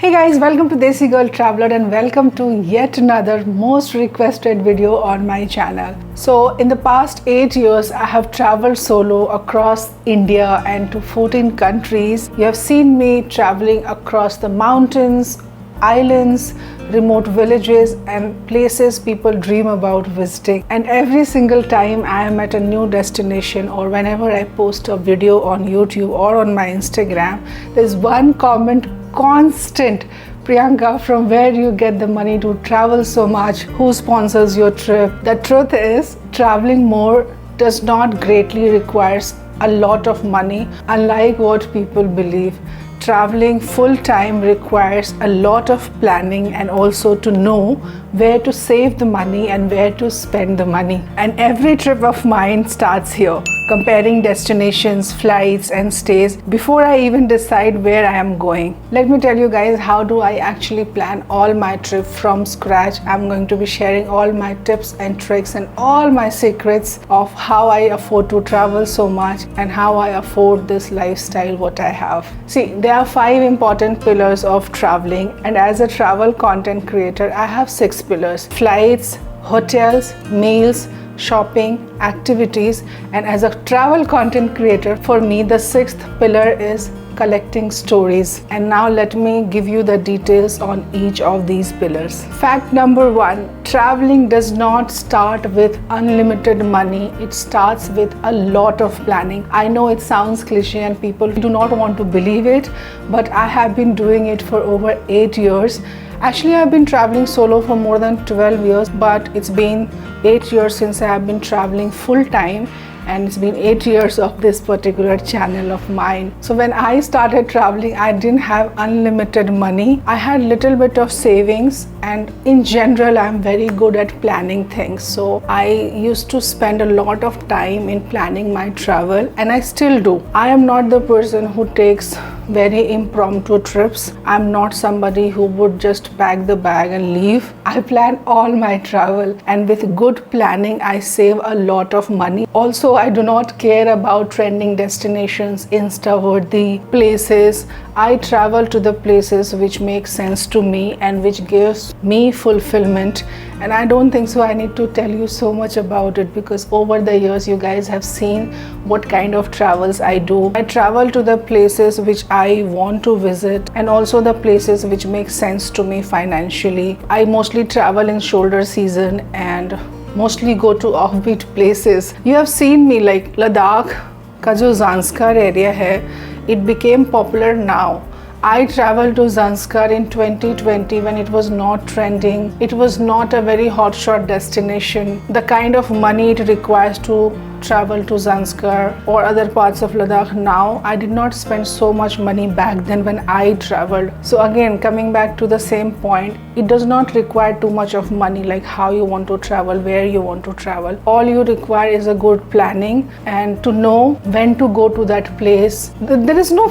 Hey guys, welcome to Desi Girl Traveler and welcome to yet another most requested video on my channel. So in the past 8 years, I have traveled solo across India and to 14 countries. You have seen me traveling across the mountains, islands, remote villages and places people dream about visiting. And every single time I am at a new destination or whenever I post a video on YouTube or on my Instagram, there's one comment constant: Priyanka, from where do you get the money to travel so much? Who sponsors your trip? The truth is, traveling more does not greatly requires a lot of money, unlike what people believe. Traveling full time requires a lot of planning and also to know where to save the money and where to spend the money. And every trip of mine starts here, comparing destinations, flights and stays before I even decide where I am going. Let me tell you guys, how do I actually plan all my trip from scratch. I'm going to be sharing all my tips and tricks and all my secrets of how I afford to travel so much and how I afford this lifestyle what I have. See, there are 5 important pillars of traveling, and as a travel content creator, I have 6 pillars: flights, hotels, meals, shopping, activities. And as a travel content creator, for me the 6th pillar is collecting stories. And now let me give you the details on each of these pillars. Fact number 1: traveling does not start with unlimited money. It starts with a lot of planning. I know it sounds cliche and people do not want to believe it, but I have been doing it for over 8 years. Actually, I've been traveling solo for more than 12 years, but it's been 8 years since I have been traveling full time, and it's been 8 years of this particular channel of mine. So when I started traveling, I didn't have unlimited money. I had little bit of savings, and in general I'm very good at planning things. So I used to spend a lot of time in planning my travel, and I still do. I am not the person who takes very impromptu trips. I'm not somebody who would just pack the bag and leave. I plan all my travel, and with good planning I save a lot of money. Also, I do not care about trending destinations, insta-worthy places. I travel to the places which make sense to me and which gives me fulfillment. And I don't think so I need to tell you so much about it, because over the years you guys have seen what kind of travels I do. I travel to the places which I want to visit and also the places which make sense to me financially. I mostly travel in shoulder season and mostly go to offbeat places. You have seen me like Ladakh ka jo Zanskar area hai, it became popular now. I traveled to Zanskar in 2020 when it was not trending. It was not a very hotshot destination. The kind of money it requires to travel to Zanskar or other parts of Ladakh now, I did not spend so much money back then when I traveled. So again, coming back to the same point, it does not require too much of money, like how you want to travel, where you want to travel. All you require is a good planning and to know when to go to that place. There is no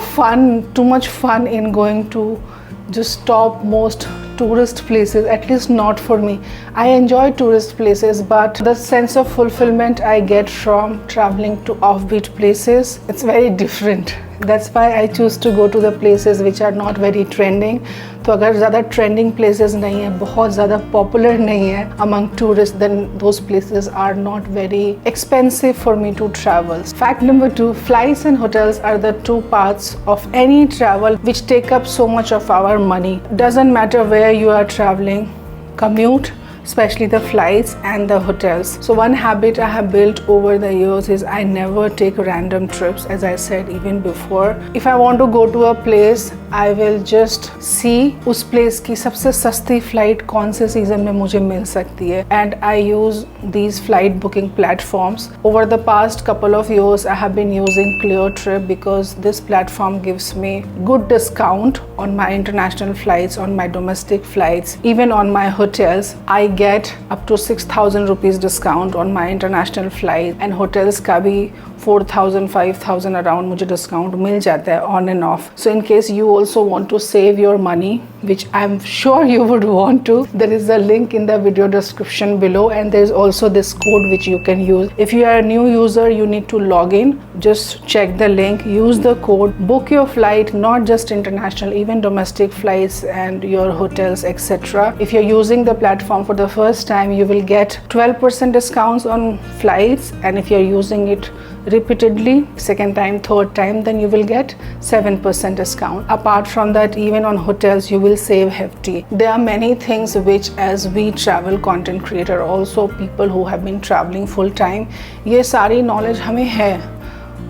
too much fun in going to just top most tourist places, at least not for me. I enjoy tourist places, but the sense of fulfillment I get from traveling to offbeat places, it's very different. That's why I choose to go to the places which are not very trending. तो अगर ज़्यादा trending places नहीं है, बहुत ज़्यादा popular नहीं है among tourists, then those places are not very expensive for me to travel. Fact number 2: flights and hotels are the 2 parts of any travel which take up so much of our money. Doesn't matter where you are traveling, commute, especially the flights and the hotels. So one habit I have built over the years is I never take random trips. As I said even before, if I want to go to a place, I will just see उस place की सबसे सस्ती flight कौन से season में मुझे मिल सकती है, and I use these flight booking platforms. Over the past couple of years, I have been using ClearTrip because this platform gives me good discount on my international flights, on my domestic flights, even on my hotels. I get up to 6,000 rupees discount on my international flight, and hotels का भी 4,000 5,000 around मुझे discount मिल जाता है on and off. So in case you also want to save your money, which I'm sure you would want to, there is a link in the video description below, and there's also this code which you can use. If you are a new user, you need to log in. Just check the link, use the code, book your flight, not just international, even domestic flights and your hotels, etc. If you're using the platform for the first time, you will get 12% discounts on flights, and if you're using it repeatedly, second time, third time, then you will get 7% discount. Apart from that, even on hotels you will save hefty. There are many things which, as we travel content creator, also people who have been traveling full time, ये सारी knowledge हमें है,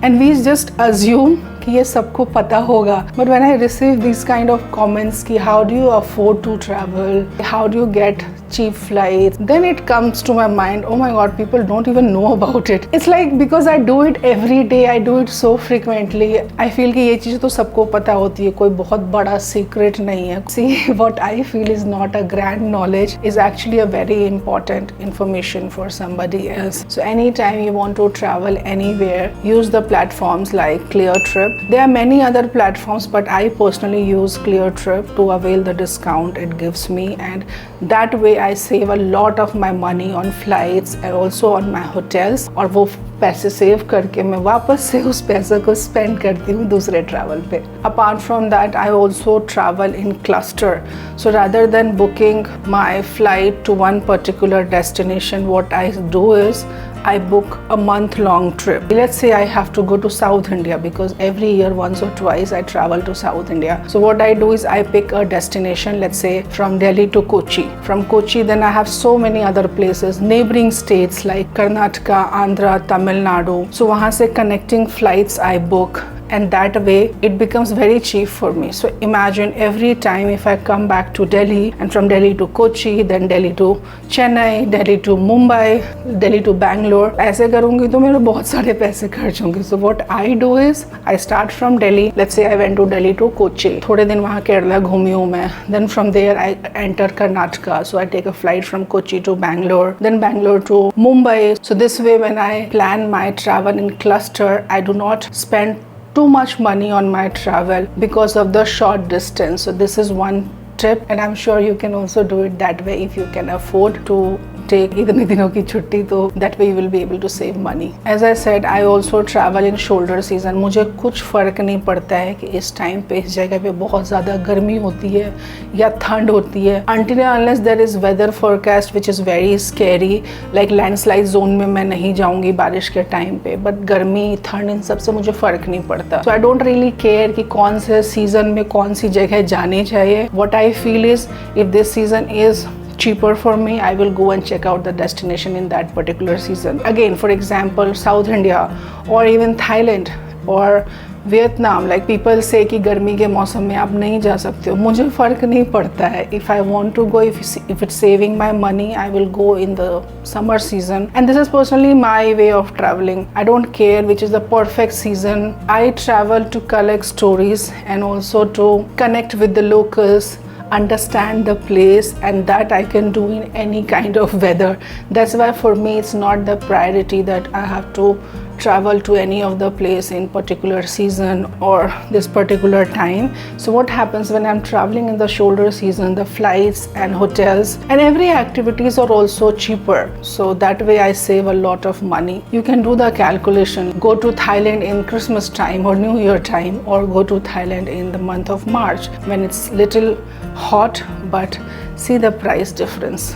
and we just assume कि ये सबको पता होगा. But when I receive these kind of comments कि how do you afford to travel, how do you get cheap flights, then it comes to my mind, oh my god, people don't even know about it. It's like because I do it every day, I do it so frequently, I feel कि ये चीज़ तो सबको पता होती है, कोई बहुत बड़ा secret नहीं है. See, what I feel is not a grand knowledge, is actually a very important information for somebody else. So anytime you want to travel anywhere, use the platforms like ClearTrip. There are many other platforms, but I personally use ClearTrip to avail the discount it gives me, and that way I save a lot of my money on flights and also on my hotels. और वो पैसे save करके मैं वापस से उस पैसे को स्पेंड करती हूँ दूसरे ट्रैवल पे. Apart from that, I also travel in cluster. So rather than booking my flight to one particular destination, what I do is I book a month-long trip. Let's say I have to go to South India, because every year once or twice I travel to South India. So what I do is I pick a destination, let's say from Delhi to Kochi. From Kochi, then I have so many other places, neighboring states like Karnataka, Andhra, Tamil Nadu. So वहाँ से connecting flights I book, and that way it becomes very cheap for me. So imagine every time if I come back to Delhi, and from Delhi to Kochi, then Delhi to Chennai, Delhi to Mumbai, Delhi to Bangalore, ऐसे करूँगी तो मेरे बहुत सारे पैसे खर्च होंगे. So what I do is I start from Delhi. Let's say I went to Delhi to Kochi, थोड़े दिन वहाँ केरला घूमी हूँ मैं. Then from there I enter Karnataka, so I take a flight from Kochi to Bangalore, then Bangalore to Mumbai. So this way, when I plan my travel in cluster, I do not spend too much money on my travel because of the short distance. So this is one trip, and I'm sure you can also do it that way if you can afford to take इतने दिनों की छुट्टी, तो that way you will be able to save money. As I said, I also travel in shoulder season. मुझे कुछ फ़र्क नहीं पड़ता है कि इस टाइम पे इस जगह पे बहुत ज़्यादा गर्मी होती है या ठंड होती है, until unless there is weather forecast which is very scary, like landslide zone में मैं नहीं जाऊँगी बारिश के टाइम पे, but गर्मी ठंड इन सब से मुझे फ़र्क नहीं पड़ता. So I don't really care कि कौन से सीज़न में कौन सी जगह जानी चाहिए. What I feel is if this season is cheaper for me, I will go and check out the destination in that particular season. Again, for example, South India or even Thailand or Vietnam, like people say कि गर्मी के मौसम में आप नहीं जा सकते हो, मुझे फ़र्क नहीं पड़ता है. If I want to go, if it's saving my money, I will go in the summer season. And this is personally my way of traveling. I don't care which is the perfect season. I travel to collect stories and also to connect with the locals, understand the place, and that I can do in any kind of weather. That's why for me it's not the priority that I have to travel to any of the place in particular season or this particular time. So what happens when I'm traveling in the shoulder season, the flights and hotels and every activities are also cheaper. So that way I save a lot of money. You can do the calculation. Go to Thailand in Christmas time or New Year time, or go to Thailand in the month of March when it's little hot, but see the price difference.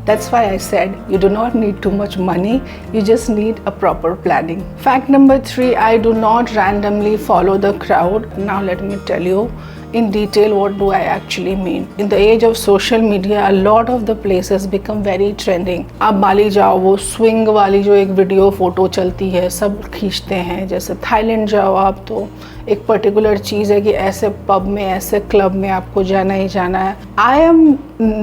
That's why I said you do not need too much money, you just need a proper planning. Fact number 3, I do not randomly follow the crowd. Now let me tell you in detail what do I actually mean. In the age of social media, a lot of the places become very trending. आप बाली जाओ, वो swing वाली जो एक video photo चलती है सब खींचते हैं. जैसे थाईलैंड जाओ आप, तो एक पर्टिकुलर चीज़ है कि ऐसे पब में, ऐसे क्लब में आपको जाना ही जाना है. I am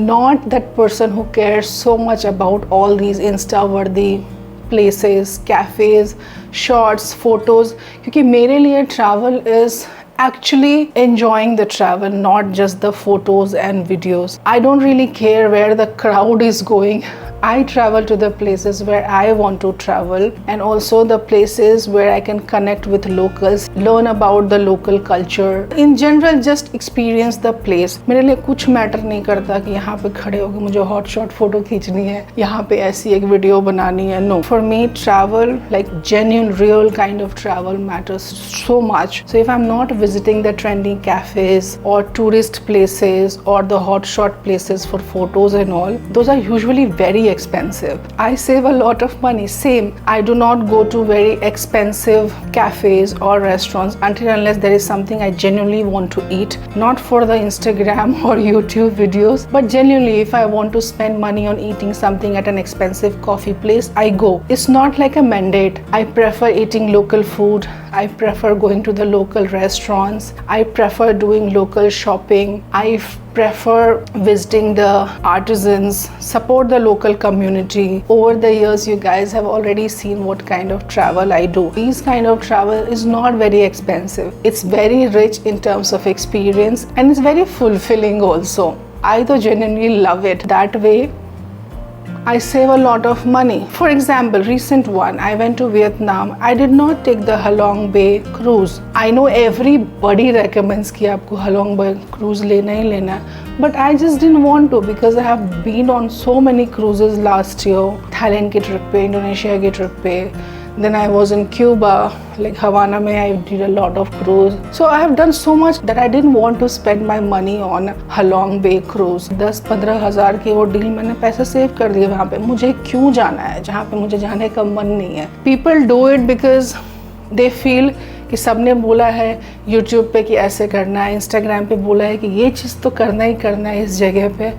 not that person who cares so much about all these Insta worthy places, cafes, shots, photos, क्योंकि मेरे लिए travel is actually enjoying the travel, not just the photos and videos. I don't really care where the crowd is going. I travel to the places where I want to travel, and also the places where I can connect with locals, learn about the local culture. In general, just experience the place. मेरे लिए कुछ matter नहीं करता कि यहाँ पे खड़े होकर मुझे हॉट शॉट फोटो खींचनी है, यहाँ पे ऐसी एक वीडियो बनानी है. No, for me travel, like genuine real kind of travel, matters so much. So if I'm not visiting the trendy cafes or tourist places or the hotshot places for photos and all, those are usually very expensive. I save a lot of money. Same, I do not go to very expensive cafes or restaurants until unless there is something I genuinely want to eat, not for the Instagram or YouTube videos, but genuinely if I want to spend money on eating something at an expensive coffee place, I go. It's not like a mandate. I prefer eating local food. I prefer going to the local restaurants. I prefer doing local shopping. I prefer visiting the artisans, support the local community. Over the years, you guys have already seen what kind of travel I do. This kind of travel is not very expensive. It's very rich in terms of experience and it's very fulfilling also. I genuinely love it. That way, I save a lot of money. For example, recent one, I went to Vietnam. I did not take the Halong Bay cruise. I know everybody recommends कि आपको Halong Bay cruise लेना ही लेना है, but I just didn't want to because I have been on so many cruises last year. Thailand की trip पे, Indonesia की trip पे. Then I was in Cuba, like Havana mein I did a lot of cruise. So I have done so much that I didn't want to spend my money on Halong Bay cruise. 10-15 हज़ार की वो deal मैंने पैसे save कर दिए वहाँ पे. मुझे क्यों जाना है जहाँ पे मुझे जाने का मन नहीं है. People do it because they feel कि सबने बोला है YouTube पे कि ऐसे करना है, Instagram पे बोला है कि ये चीज़ तो करना ही करना है इस जगह पे.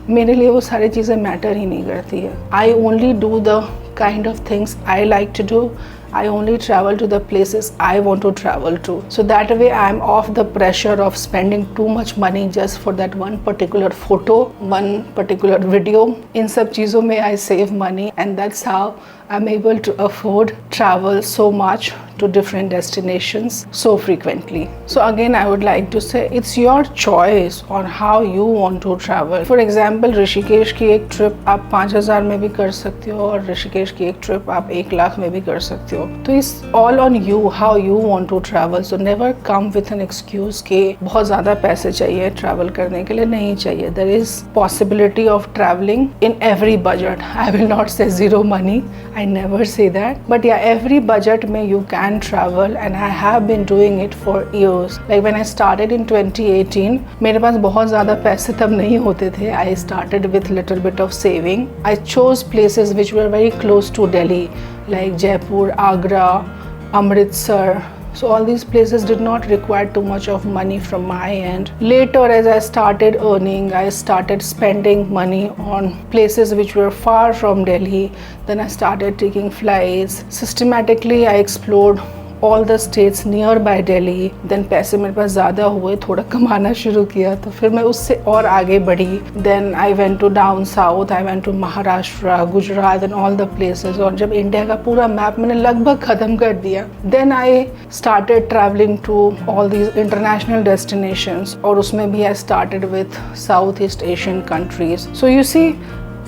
मेरे लिए वो सारी चीज़ें मैटर ही नहीं करती है. I only do the kind of things I like to do. I only travel to the places I want to travel to. So that way I am off the pressure of spending too much money just for that one particular photo, one particular video. In सब चीज़ों में I save money and that's how I'm able to afford travel so much to different destinations so frequently. So again, I would like to say it's your choice on how you want to travel. For example, Rishikesh की एक trip आप 5,000 में भी कर सकते हो और ऋषिकेश की एक ट्रिप आप 1 लाख में भी कर सकते हो. तो it's all on you how you want to travel. So never come with an excuse कि बहुत ज़्यादा पैसे चाहिए travel करने के लिए. नहीं चाहिए. There is possibility of traveling in every budget. I will not say zero money. I never say that. But yeah, every budget में you can travel and I have been doing it for years. Like when I started in 2018, मेरे पास बहुत ज़्यादा पैसे तब नहीं होते थे. I started with little bit of saving. I chose places which were very close to Delhi, like Jaipur, Agra, Amritsar. So all these places did not require too much of money from my end. Later, as I started earning, I started spending money on places which were far from Delhi. Then I started taking flights. Systematically, I explored all the states nearby Delhi. Then पैसे मेरे पास ज़्यादा हुए, थोड़ा कमाना शुरू किया, तो फिर मैं उससे और आगे बढ़ी. Then I went to down south, I went to Maharashtra, Gujarat and all the places. और जब इंडिया का पूरा मैप मैंने लगभग ख़त्म कर दिया, then I started traveling to all these international destinations. और उसमें भी I started with Southeast Asian countries. So you see,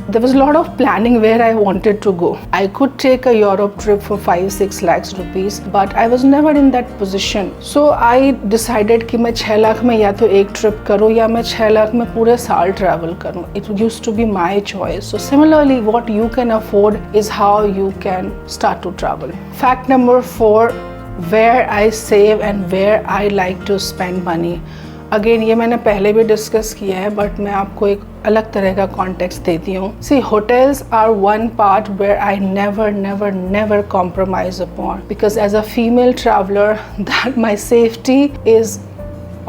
there was a lot of planning where I wanted to go. I could take a Europe trip for 5-6 lakhs rupees, but I was never in that position. So I decided कि मैं 6 लाख में या तो एक trip करूँ या मैं 6 लाख में पूरे साल ट्रैवल करूँ. It used to be my choice. So similarly, what you can afford is how you can start to travel. Fact number 4, where I save and where I like to spend money. Again ये मैंने पहले भी discuss किया है, but मैं आपको एक अलग तरह का कॉन्टेक्स्ट देती हूँ. See hotels are one part where I never compromise upon, because as a female traveller that my safety is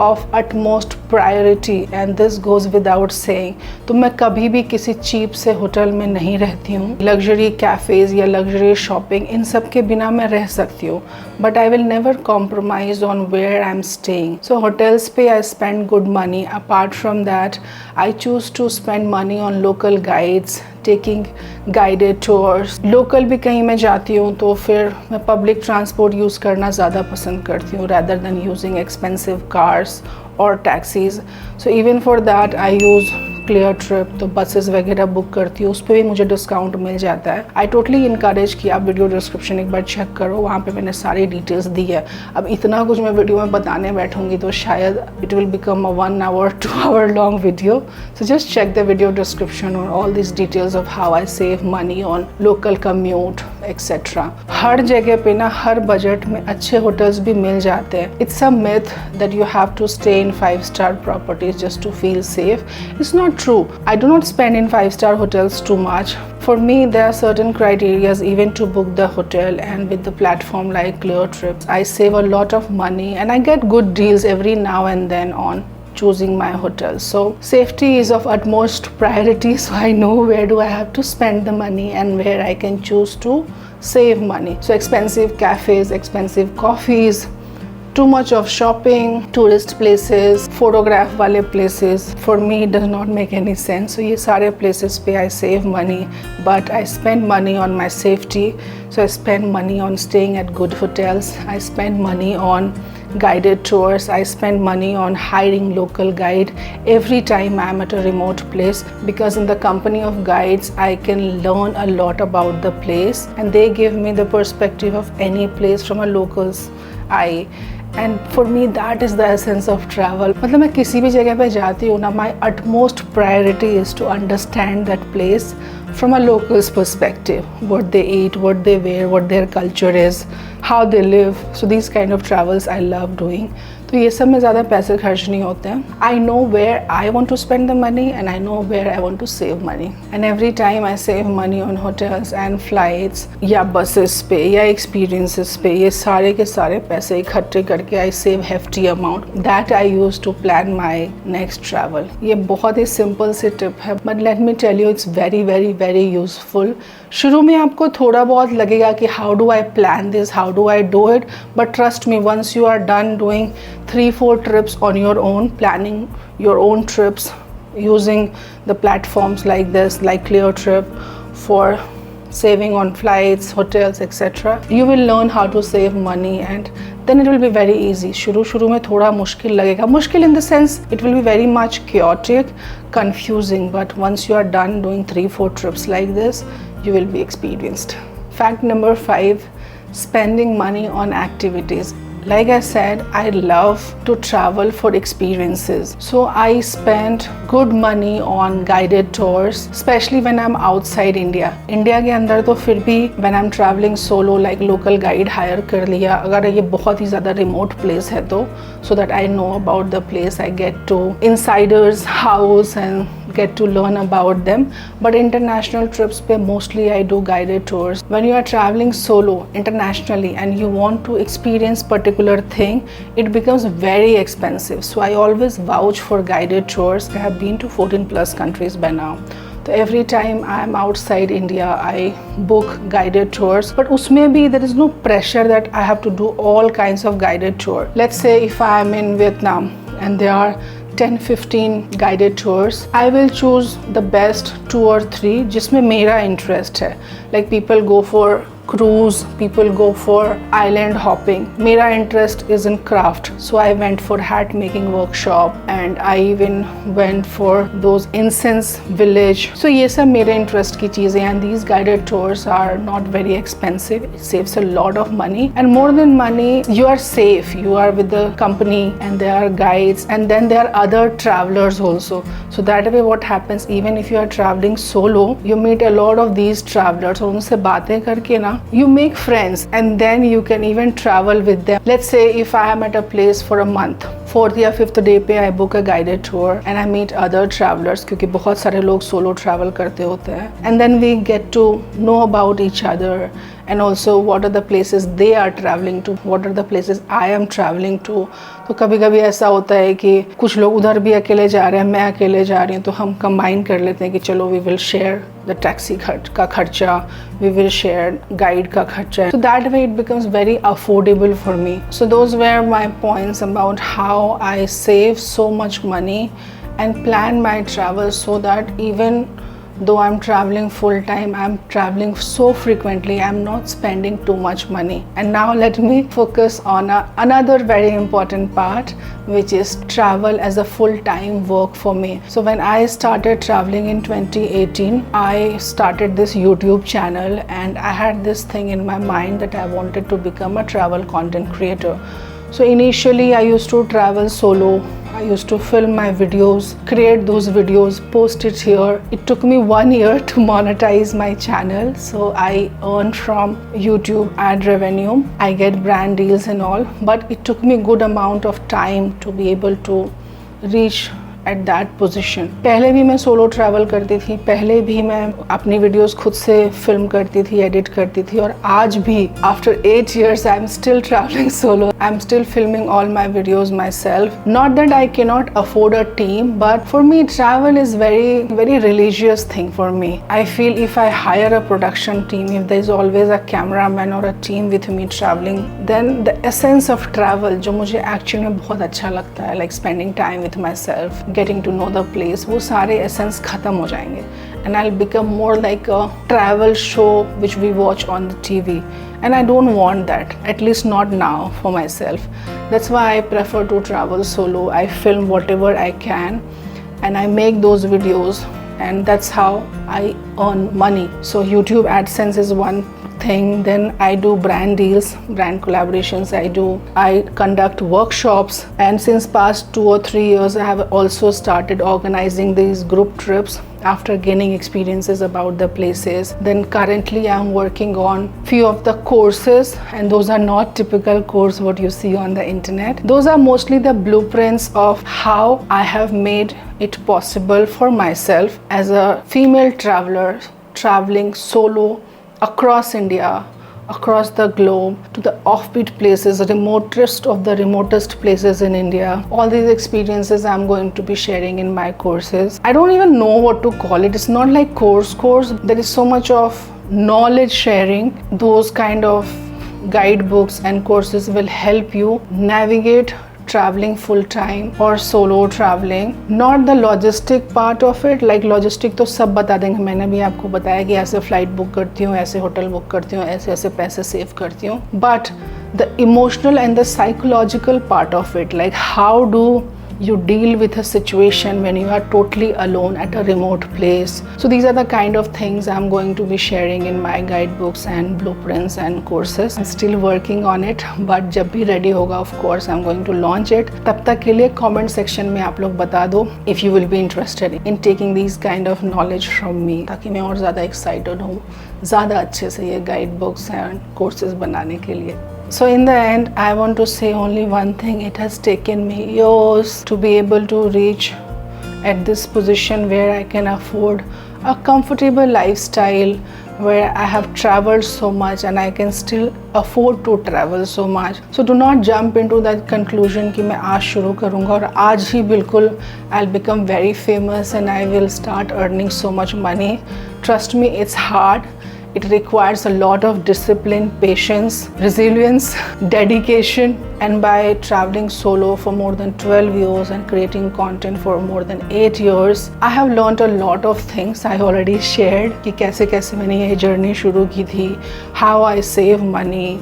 of utmost priority and this goes without saying. तो मैं कभी भी किसी चीप से होटल में नहीं रहती हूँ. लग्जरी कैफ़ेज़ या लग्जरी शॉपिंग इन सब के बिना मैं रह सकती हूँ, but I will never compromise on where I am staying. So hotels पे I spend good money. Apart from that I choose to spend money on local guides, taking guided tours. Local भी कहीं मैं जाती हूँ तो फिर मैं public transport use करना ज़्यादा पसंद करती हूँ rather than using expensive cars or taxis. So even for that I use clear trip, तो बसेस वगैरह बुक करती हूँ, उस पर भी मुझे डिस्काउंट मिल जाता है। आई टोटली इनकरेज कि आप वीडियो डिस्क्रिप्शन एक बार चेक करो, वहाँ पे मैंने सारी डिटेल्स दी है। अब इतना कुछ मैं वीडियो में बताने बैठूंगी तो शायद it will become a 1 hour 2 hour long video. So just check the video description और all this details of how I save money on local commute etcetera. हर जगह पे ना हर बजट में अच्छे होटल्स भी मिल जाते हैं। It's a myth that you have to stay in 5-star properties just to feel safe. It's not true. I do not spend in 5-star hotels too much. For me, there are certain criteria even to book the hotel, and with the platform like Clear Trips, I save a lot of money and I get good deals every now and then on choosing my hotel. So safety is of utmost priority, so I know where do I have to spend the money and where I can choose to save money. So expensive cafes, expensive coffees, too much of shopping, tourist places, photograph wale places, for me it does not make any sense. So ye sare places pe I save money, but I spend money on my safety. So I spend money on staying at good hotels, I spend money on guided tours, I spend money on hiring local guide every time I am at a remote place, because in the company of guides I can learn a lot about the place and they give me the perspective of any place from a local's eye. And for me that is the essence of travel. मतलब मैं किसी भी जगह पे जाती हूँ ना, my utmost priority is to understand that place from a local's perspective, what they eat, what they wear, what their culture is, how they live. So these kind of travels I love doing. तो ये सब में ज़्यादा पैसे खर्च नहीं होते हैं. I know where I want to spend the money and I know where I want to save money. And every time I save money on hotels and flights या buses पे या experiences पे, ये सारे के सारे पैसे इकट्ठे करके I save hefty amount that I use to plan my next travel. ये बहुत ही simple सी tip है, but let me tell you it's very very very useful. शुरू में आपको थोड़ा बहुत लगेगा कि how do I plan this, how do I do it, but trust me, once you are done doing 3-4 trips on your own, planning your own trips using the platforms like this, like Clear Trip, for saving on flights, hotels, etc., you will learn how to save money and then it will be very easy. शुरू में थोड़ा मुश्किल लगेगा, मुश्किल in the sense it will be very much chaotic, confusing, but once you are done doing 3-4 trips like this, you will be experienced. Fact number 5, spending money on activities. Like I said, I love to travel for experiences. So I spend good money on guided tours, especially when I'm outside India. India के अंदर तो फिर भी when I'm traveling solo, like local guide hire कर लिया, अगर ये बहुत ही ज़्यादा remote place है तो, so that I know about the place, I get to insiders house and get to learn about them. But international trips पे mostly I do guided tours. When you are traveling solo internationally and you want to experience particular thing, it becomes very expensive. So I always vouch for guided tours. I have been to 14+ countries by now. So every time I am outside India, I book guided tours. But उसमें भी there is no pressure that I have to do all kinds of guided tour. Let's say if I am in Vietnam and there are 10-15 guided tours, I will choose the best 2 or 3 जिसमें मेरा interest है. Like people go for cruise, people go for island hopping. मेरा interest is in craft, so I went for hat making workshop and I even went for those incense village. So ये सब मेरे interest की चीज़ें हैं. And these guided tours are not very expensive. It saves a lot of money, and more than money, you are safe. You are with the company and there are guides, and then there are other travelers also. So that way what happens, even if you are traveling solo, you meet a lot of these travelers और उनसे बातें करके ना, you make friends and then you can even travel with them. Let's say if I am at a place for a month, 4th या 5th day पे I book a guided tour and I meet other travelers, क्योंकि बहुत सारे लोग solo travel करते होते हैं, and then we get to know about each other and also what are the places they are traveling to, what are the places I am traveling to. तो कभी कभी ऐसा होता है कि कुछ लोग उधर भी अकेले जा रहे हैं, मैं अकेले जा रही हूँ, तो हम कंबाइन कर लेते हैं कि चलो we will share the taxi का खर्चा, we will share guide का खर्चा. So that way it becomes very affordable for me. So those were my points about how I save so much money and plan my travel so that even though I'm traveling full time, I'm traveling so frequently, I'm not spending too much money. And now let me focus on another very important part, which is travel as a full-time work for me. So when I started traveling in 2018, I started this YouTube channel, and I had this thing in my mind that I wanted to become a travel content creator. So initially I used to travel solo. I used to film my videos, create those videos, post it here. It took me 1 year to monetize my channel. So I earn from YouTube ad revenue. I get brand deals and all, but it took me a good amount of time to be able to reach at that position. पहले भी मैं solo travel करती थी, पहले भी मैं अपनी videos खुद से फिल्म करती थी, एडिट करती थी, और आज भी after 8 years I am still travelling solo. I am still filming all my videos my self. Not that I can not afford a team, but for me travel is very religious thing for me. I feel if I hire a production team, if there is always a cameraman or a team with me traveling, then the essence of travel जो मुझे actually में बहुत अच्छा लगता है, like spending time with myself, getting to know the place, वो सारे essence खत्म हो जाएंगे, and I'll become more like a travel show which we watch on the TV. And I don't want that, at least not now for myself. That's why I prefer to travel solo. I film whatever I can and I make those videos, and that's how I earn money. So YouTube AdSense is one thing, then I do brand deals, brand collaborations, I conduct workshops, and since past 2 or 3 years I have also started organizing these group trips after gaining experiences about the places. Then currently I'm working on few of the courses, and those are not typical course what you see on the internet. Those are mostly the blueprints of how I have made it possible for myself as a female traveler traveling solo across India, across the globe, to the offbeat places, the remotest places in India. All these experiences I'm going to be sharing in my courses. I don't even know what to call it. It's not like course. There is so much of knowledge sharing. Those kind of guidebooks and courses will help you navigate traveling full time or solo traveling. Not the logistic part of it, like logistic तो सब बता देंगे. मैंने भी आपको बताया कि ऐसे फ्लाइट बुक करती हूँ, ऐसे होटल बुक करती हूँ, ऐसे ऐसे पैसे सेव करती हूँ. But the emotional and the psychological part of it, like how do you deal with a situation when you are totally alone at a remote place. So these are the kind of things I'm going to be sharing in my guidebooks and blueprints and courses. I'm still working on it, but जब भी ready होगा, of course I'm going to launch it. तब तक के लिए comment section में आप लोग बता दो if you will be interested in taking these kind of knowledge from me, ताकि मैं और ज़्यादा excited हूँ ज़्यादा अच्छे से ये guidebooks and courses बनाने के लिए. So in the end, I want to say only one thing. It has taken me years to be able to reach at this position where I can afford a comfortable lifestyle, where I have traveled so much and I can still afford to travel so much. So do not jump into that conclusion कि मैं आज शुरू करूँगा और आज ही बिल्कुल I'll become very famous and I will start earning so much money. Trust me, it's hard. It requires a lot of discipline, patience, resilience, dedication, and by traveling solo for more than 12 years and creating content for more than 8 years, I have learned a lot of things. I already shared कि कैसे कैसे मैंने ये journey शुरू की थी, how I save money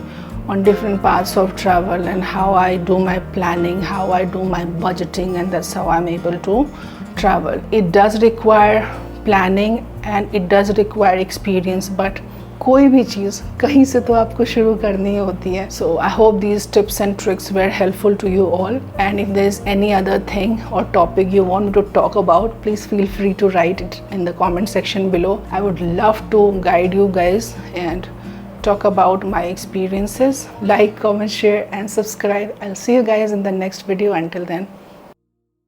on different paths of travel, and how I do my planning, how I do my budgeting, and that's how I'm able to travel. It does require planning and it does require experience, but कोई भी चीज़ कहीं से तो आपको शुरू करनी होती है. So I hope these tips and tricks were helpful to you all, and if there is any other thing or topic you want me to talk about, please feel free to write it in the comment section below. I would love to guide you guys and talk about my experiences. Like, comment, share and subscribe. I'll see you guys in the next video. Until then,